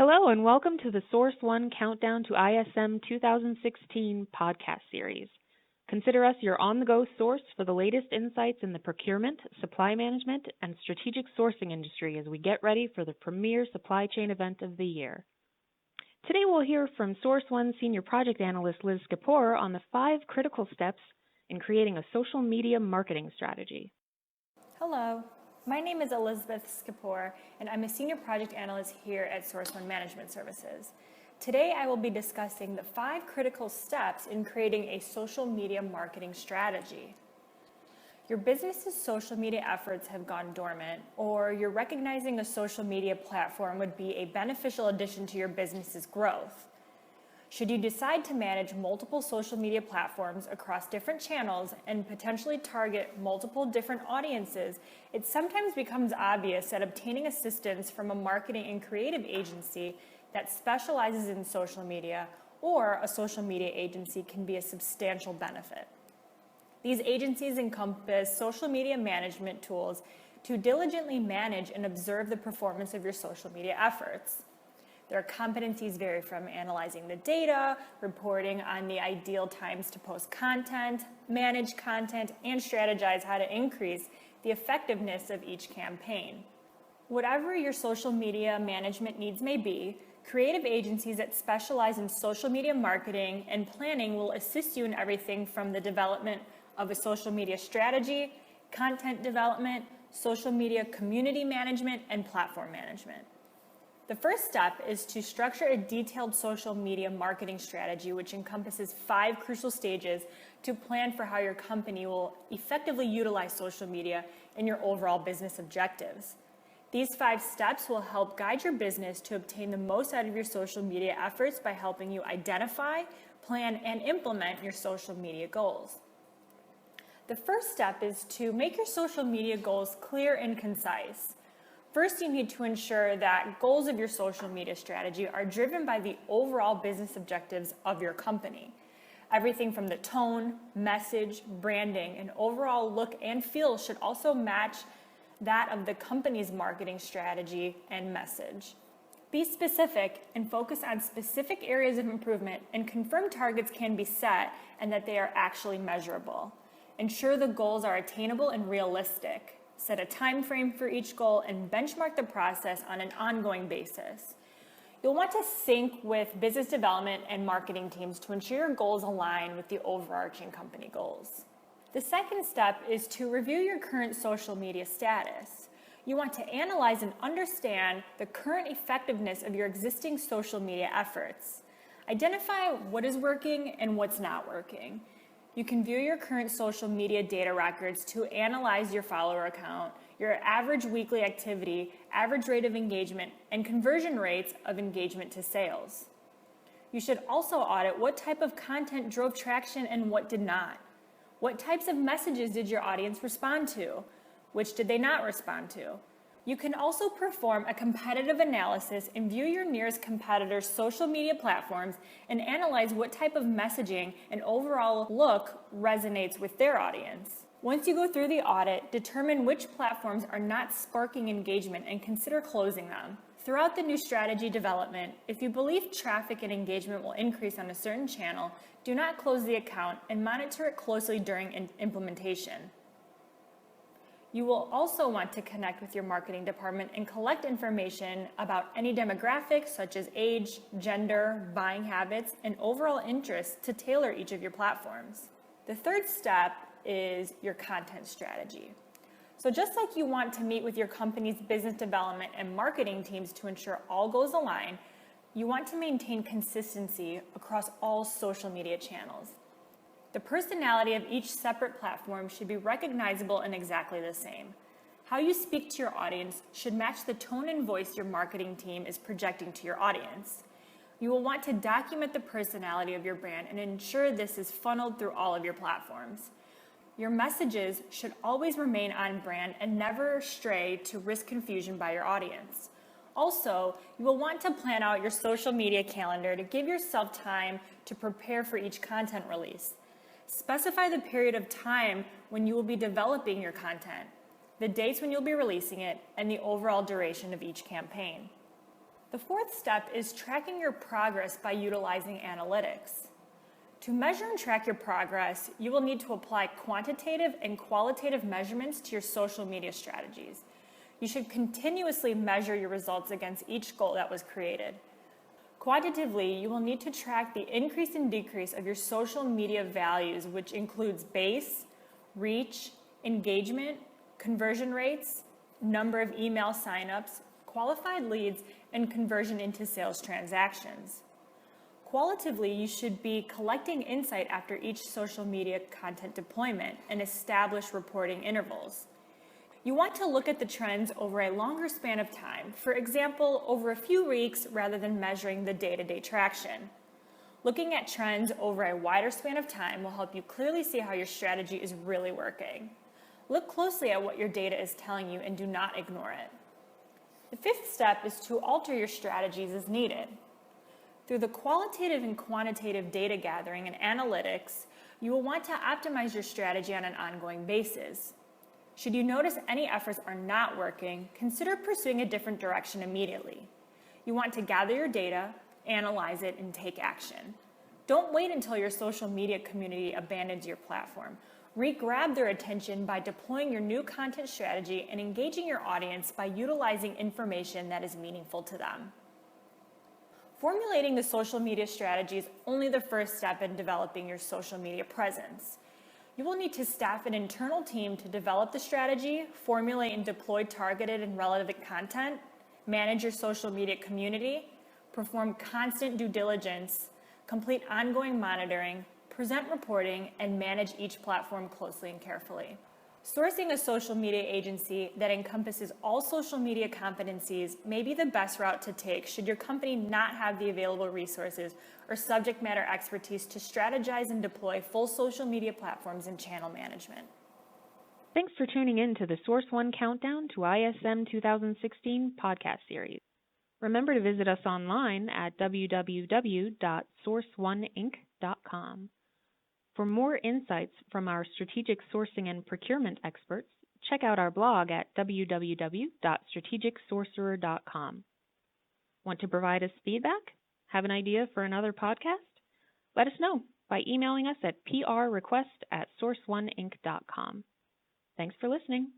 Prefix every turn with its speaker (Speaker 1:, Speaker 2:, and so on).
Speaker 1: Hello and welcome to the Source One Countdown to ISM 2016 podcast series. Consider us your on-the-go source for the latest insights in the procurement, supply management, and strategic sourcing industry as we get ready for the premier supply chain event of the year. Today we'll hear from Source One Senior Project Analyst Liz Kapoor on the 5 critical steps in creating a social media marketing strategy.
Speaker 2: Hello. My name is Elizabeth Skipor, and I'm a Senior Project Analyst here at Source One Management Services. Today, I will be discussing the 5 critical steps in creating a social media marketing strategy. Your business's social media efforts have gone dormant, or you're recognizing a social media platform would be a beneficial addition to your business's growth. Should you decide to manage multiple social media platforms across different channels and potentially target multiple different audiences, it sometimes becomes obvious that obtaining assistance from a marketing and creative agency that specializes in social media or a social media agency can be a substantial benefit. These agencies encompass social media management tools to diligently manage and observe the performance of your social media efforts. Their competencies vary from analyzing the data, reporting on the ideal times to post content, manage content, and strategize how to increase the effectiveness of each campaign. Whatever your social media management needs may be, creative agencies that specialize in social media marketing and planning will assist you in everything from the development of a social media strategy, content development, social media community management, and platform management. The first step is to structure a detailed social media marketing strategy which encompasses 5 crucial stages to plan for how your company will effectively utilize social media in your overall business objectives. These 5 steps will help guide your business to obtain the most out of your social media efforts by helping you identify, plan, and implement your social media goals. The first step is to make your social media goals clear and concise. First, you need to ensure that goals of your social media strategy are driven by the overall business objectives of your company. Everything from the tone, message, branding, and overall look and feel should also match that of the company's marketing strategy and message. Be specific and focus on specific areas of improvement, and confirm targets can be set and that they are actually measurable. Ensure the goals are attainable and realistic. Set a time frame for each goal and benchmark the process on an ongoing basis. You'll want to sync with business development and marketing teams to ensure your goals align with the overarching company goals. The second step is to review your current social media status. You want to analyze and understand the current effectiveness of your existing social media efforts. Identify what is working and what's not working. You can view your current social media data records to analyze your follower account, your average weekly activity, average rate of engagement, and conversion rates of engagement to sales. You should also audit what type of content drove traction and what did not. What types of messages did your audience respond to? Which did they not respond to? You can also perform a competitive analysis and view your nearest competitors' social media platforms and analyze what type of messaging and overall look resonates with their audience. Once you go through the audit, determine which platforms are not sparking engagement and consider closing them. Throughout the new strategy development, if you believe traffic and engagement will increase on a certain channel, do not close the account and monitor it closely during implementation. You will also want to connect with your marketing department and collect information about any demographics such as age, gender, buying habits, and overall interests to tailor each of your platforms. The third step is your content strategy. So just like you want to meet with your company's business development and marketing teams to ensure all goals align, you want to maintain consistency across all social media channels. The personality of each separate platform should be recognizable and exactly the same. How you speak to your audience should match the tone and voice your marketing team is projecting to your audience. You will want to document the personality of your brand and ensure this is funneled through all of your platforms. Your messages should always remain on brand and never stray to risk confusion by your audience. Also, you will want to plan out your social media calendar to give yourself time to prepare for each content release. Specify the period of time when you will be developing your content, the dates when you'll be releasing it, and the overall duration of each campaign. The fourth step is tracking your progress by utilizing analytics. To measure and track your progress, you will need to apply quantitative and qualitative measurements to your social media strategies. You should continuously measure your results against each goal that was created. Quantitatively, you will need to track the increase and decrease of your social media values, which includes base, reach, engagement, conversion rates, number of email signups, qualified leads, and conversion into sales transactions. Qualitatively, you should be collecting insight after each social media content deployment and establish reporting intervals. You want to look at the trends over a longer span of time, for example, over a few weeks rather than measuring the day-to-day traction. Looking at trends over a wider span of time will help you clearly see how your strategy is really working. Look closely at what your data is telling you and do not ignore it. The fifth step is to alter your strategies as needed. Through the qualitative and quantitative data gathering and analytics, you will want to optimize your strategy on an ongoing basis. Should you notice any efforts are not working, consider pursuing a different direction immediately. You want to gather your data, analyze it, and take action. Don't wait until your social media community abandons your platform. Re-grab their attention by deploying your new content strategy and engaging your audience by utilizing information that is meaningful to them. Formulating the social media strategy is only the first step in developing your social media presence. You will need to staff an internal team to develop the strategy, formulate and deploy targeted and relevant content, manage your social media community, perform constant due diligence, complete ongoing monitoring, present reporting, and manage each platform closely and carefully. Sourcing a social media agency that encompasses all social media competencies may be the best route to take should your company not have the available resources or subject matter expertise to strategize and deploy full social media platforms and channel management.
Speaker 1: Thanks for tuning in to the Source One Countdown to ISM 2016 podcast series. Remember to visit us online at www.sourceoneinc.com. For more insights from our strategic sourcing and procurement experts, check out our blog at www.strategicsorcerer.com. Want to provide us feedback? Have an idea for another podcast? Let us know by emailing us at prrequest@sourceoneinc.com. Thanks for listening.